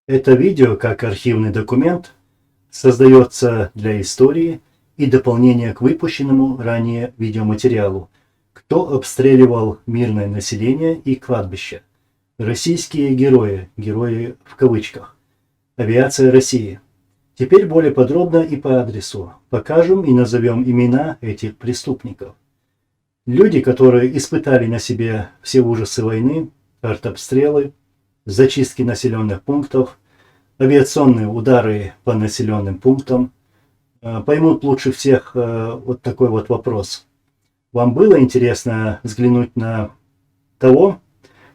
Это видео, как архивный документ, создается для истории и дополнения к выпущенному ранее видеоматериалу «Кто обстреливал мирное население и кладбища? Российские герои, герои в кавычках, авиация России». Теперь более подробно и по адресу. Покажем и назовем имена этих преступников. Люди, которые испытали на себе все ужасы войны, артобстрелы, зачистки населенных пунктов, авиационные удары по населенным пунктам, поймут лучше всех вот такой вот вопрос. Вам было интересно взглянуть на того,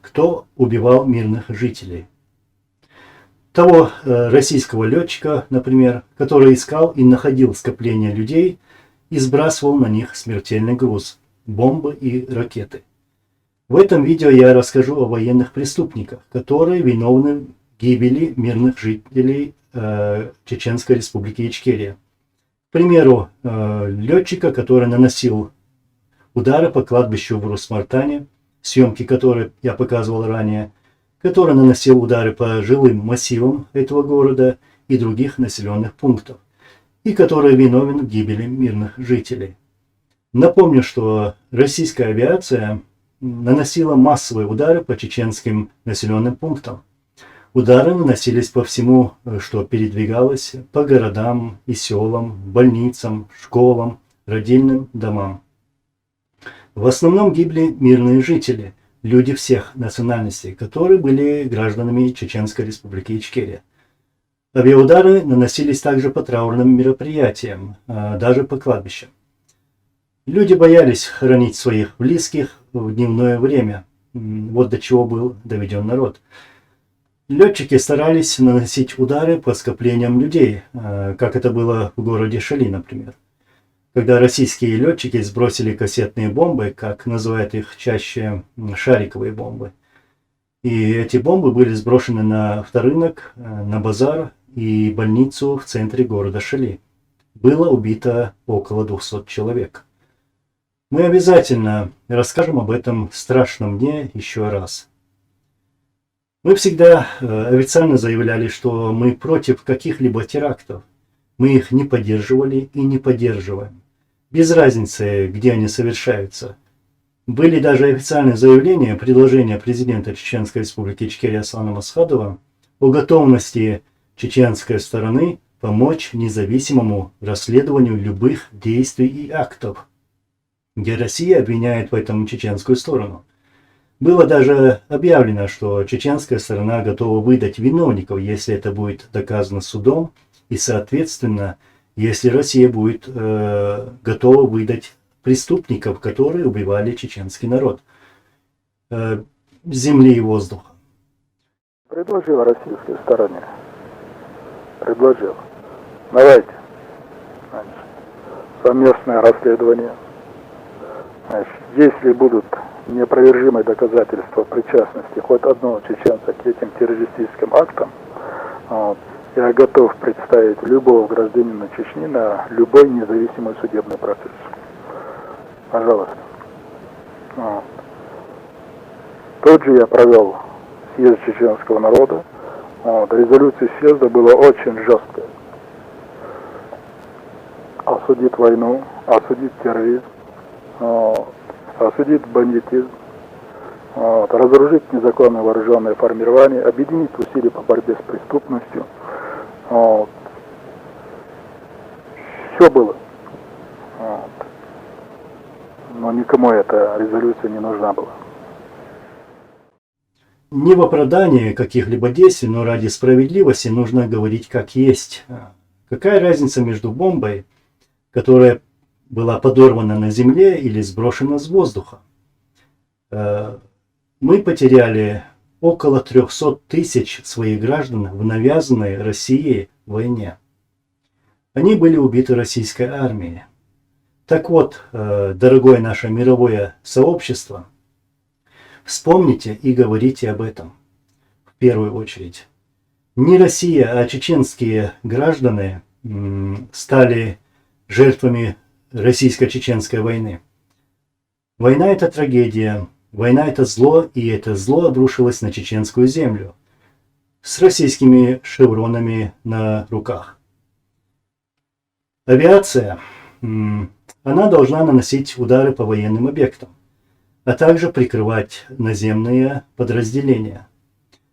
кто убивал мирных жителей? Того российского летчика, например, который искал и находил скопление людей и сбрасывал на них смертельный груз – бомбы и ракеты. В этом видео я расскажу о военных преступниках, которые виновны в гибели мирных жителей Чеченской Республики Ичкерия. К примеру, летчика, который наносил удары по кладбищу в Урус-Мартане, съемки которой я показывал ранее, который наносил удары по жилым массивам этого города и других населенных пунктов, и который виновен в гибели мирных жителей. Напомню, что российская авиация наносила массовые удары по чеченским населенным пунктам. Удары наносились по всему, что передвигалось, по городам и селам, больницам, школам, родильным домам. В основном гибли мирные жители, люди всех национальностей, которые были гражданами Чеченской Республики Ичкерия. Авиаудары наносились также по траурным мероприятиям, даже по кладбищам. Люди боялись хоронить своих близких в дневное время. Вот до чего был доведен народ. Летчики старались наносить удары по скоплениям людей, как это было в городе Шали, например. Когда российские летчики сбросили кассетные бомбы, как называют их чаще шариковые бомбы. И эти бомбы были сброшены на авторынок, на базар и больницу в центре города Шали. Было убито около 200 человек. Мы обязательно расскажем об этом страшном дне еще раз. Мы всегда официально заявляли, что мы против каких-либо терактов. Мы их не поддерживали и не поддерживаем. Без разницы, где они совершаются. Были даже официальные заявления, предложения президента Чеченской Республики Ичкерия Аслана Масхадова о готовности чеченской стороны помочь независимому расследованию любых действий и актов, где Россия обвиняет в этом чеченскую сторону. Было даже объявлено, что чеченская сторона готова выдать виновников, если это будет доказано судом, и, соответственно, если Россия будет готова выдать преступников, которые убивали чеченский народ, земли и воздуха. Предложил российской стороне. Предложил. Давайте. Совместное расследование. Если будут неопровержимые доказательства причастности хоть одного чеченца к этим террористическим актам, я готов представить любого гражданина Чечни на любой независимый судебный процесс. Пожалуйста. Тот же я провел съезд чеченского народа. Резолюция съезда была очень жесткая. Осудить войну, осудить терроризм, осудить бандитизм, разоружить незаконное вооруженное формирование, объединить усилия по борьбе с преступностью. Все было. Но никому эта резолюция не нужна была. Не в оправдании каких-либо действий, но ради справедливости нужно говорить как есть. Какая разница между бомбой, которая была подорвана на земле или сброшена с воздуха? Мы потеряли около 300 тысяч своих граждан в навязанной Россией войне. Они были убиты российской армией. Так вот, дорогое наше мировое сообщество, вспомните и говорите об этом в первую очередь. Не Россия, а чеченские граждане стали жертвами российско-чеченской войны. Война – это трагедия, война – это зло, и это зло обрушилось на чеченскую землю. с российскими шевронами на руках. Авиация, она должна наносить удары по военным объектам, а также прикрывать наземные подразделения.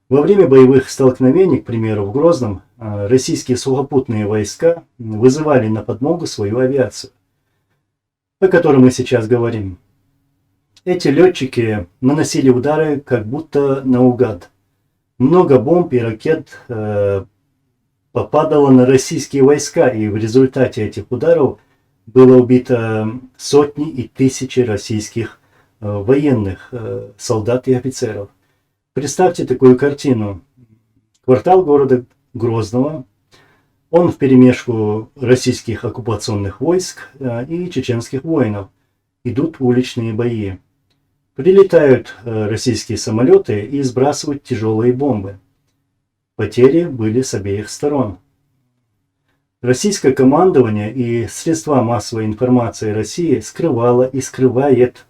Во время боевых столкновений, к примеру, в Грозном, российские сухопутные войска вызывали на подмогу свою авиацию, о которой мы сейчас говорим. Эти летчики наносили удары как будто наугад. Много бомб и ракет попадало на российские войска, и в результате этих ударов было убито сотни и тысячи российских военных, солдат и офицеров. Представьте такую картину. Квартал города Грозного, он вперемешку российских оккупационных войск и чеченских воинов. Идут уличные бои. Прилетают российские самолеты и сбрасывают тяжелые бомбы. Потери были с обеих сторон. Российское командование и средства массовой информации России скрывало и скрывает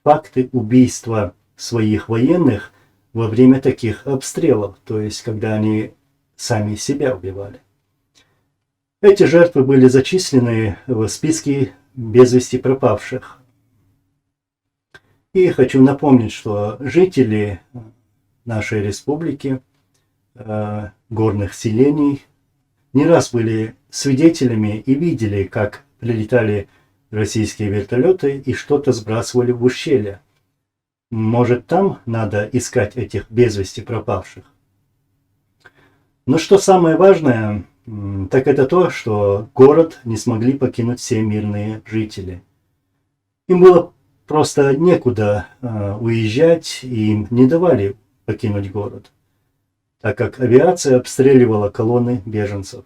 факты убийства своих военных во время таких обстрелов, то есть когда они сами себя убивали. Эти жертвы были зачислены в списки без вести пропавших. И хочу напомнить, что жители нашей республики, горных селений, не раз были свидетелями и видели, как прилетали российские вертолеты и что-то сбрасывали в ущелье. Может, там надо искать этих без вести пропавших. Но что самое важное, так это то, что город не смогли покинуть все мирные жители. Им было просто некуда уезжать, и им не давали покинуть город, так как авиация обстреливала колонны беженцев.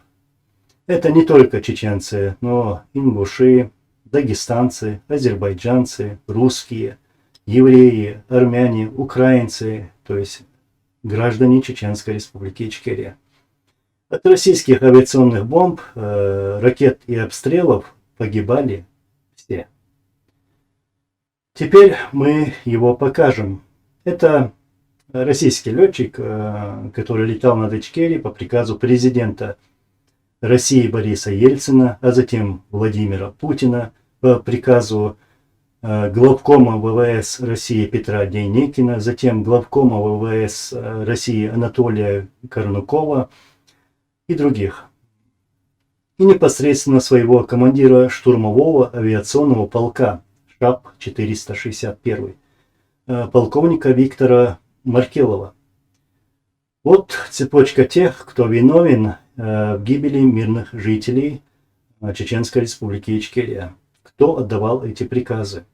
Это не только чеченцы, но ингуши, дагестанцы, азербайджанцы, русские, евреи, армяне, украинцы, то есть граждане Чеченской Республики Ичкерия. От российских авиационных бомб, ракет и обстрелов погибали все. Теперь мы его покажем. Это российский летчик, который летал над Ичкерией по приказу президента России Бориса Ельцина, а затем Владимира Путина, по приказу главкома ВВС России Петра Дейнекина, затем главкома ВВС России Анатолия Корнукова и других. И непосредственно своего командира штурмового авиационного полка ШАП-461, полковника Виктора Маркелова. Вот цепочка тех, кто виновен в гибели мирных жителей Чеченской Республики Ичкерия. Кто отдавал эти приказы?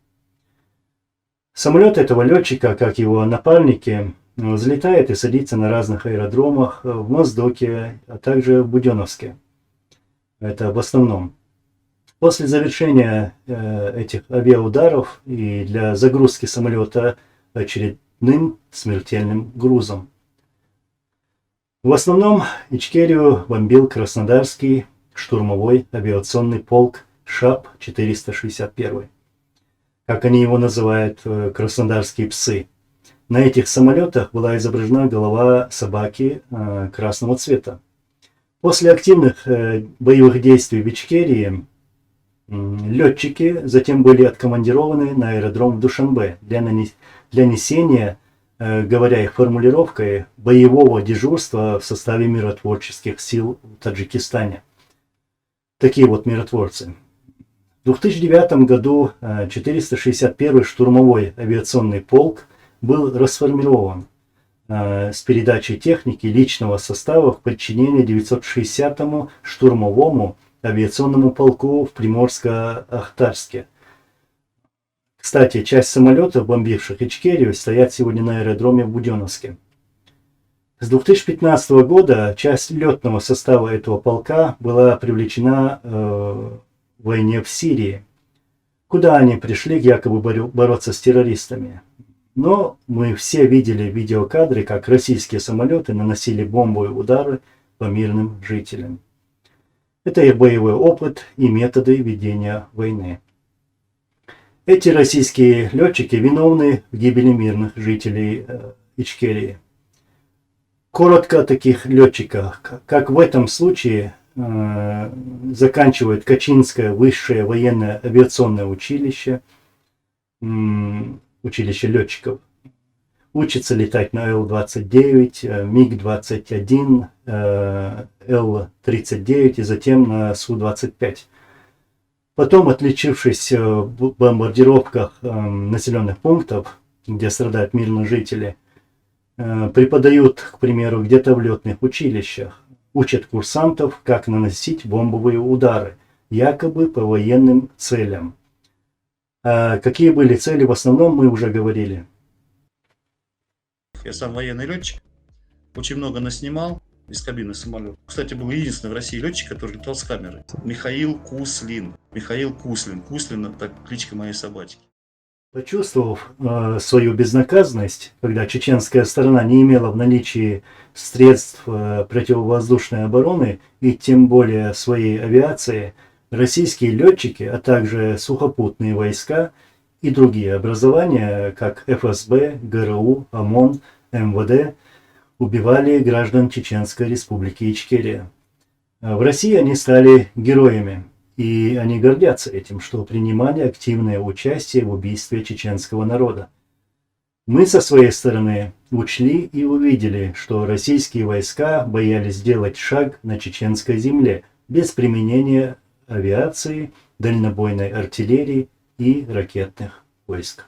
Самолет этого летчика, как его напарники, взлетает и садится на разных аэродромах в Моздоке, а также в Буденновске. Это в основном. После завершения этих авиаударов и для загрузки самолета очередным смертельным грузом. В основном Ичкерию бомбил Краснодарский штурмовой авиационный полк ШАП-461. Как они его называют, краснодарские псы. На этих самолетах была изображена голова собаки красного цвета. После активных боевых действий в Ичкерии летчики затем были откомандированы на аэродром в Душанбе для несения, говоря их формулировкой, боевого дежурства в составе миротворческих сил в Таджикистане. Такие вот миротворцы. В 2009 году 461-й штурмовой авиационный полк был расформирован с передачей техники личного состава в подчинение 960-му штурмовому авиационному полку в Приморско-Ахтарске. Кстати, часть самолетов, бомбивших Ичкерию, стоят сегодня на аэродроме в Буденновске. С 2015 года часть летного состава этого полка была привлечена в войне в Сирии, куда они пришли якобы бороться с террористами. Но мы все видели видеокадры, как российские самолеты наносили бомбовые удары по мирным жителям. Это их боевой опыт и методы ведения войны. Эти российские летчики виновны в гибели мирных жителей Ичкерии. Коротко о таких летчиках. Как в этом случае заканчивает Качинское высшее военное авиационное училище, училище летчиков. Учится летать на Ил-29, МиГ-21, Ил-39 и затем на Су-25. Потом, отличившись в бомбардировках населенных пунктов, где страдают мирные жители, преподают, к примеру, где-то в летных училищах, учат курсантов, как наносить бомбовые удары, якобы по военным целям. А какие были цели, в основном мы уже говорили. Я сам военный летчик, очень много наснимал из кабины самолета. Кстати, был единственный в России летчик, который летал с камерой. Михаил Куслин. Михаил Куслин. Куслин – это кличка моей собачки. Почувствовав свою безнаказанность, когда чеченская сторона не имела в наличии средств противовоздушной обороны и тем более своей авиации, российские летчики, а также сухопутные войска и другие образования, как ФСБ, ГРУ, ОМОН, МВД, убивали граждан Чеченской Республики Ичкерия. В России они стали героями, и они гордятся этим, что принимали активное участие в убийстве чеченского народа. Мы со своей стороны учли и увидели, что российские войска боялись сделать шаг на чеченской земле без применения авиации, дальнобойной артиллерии и ракетных войск.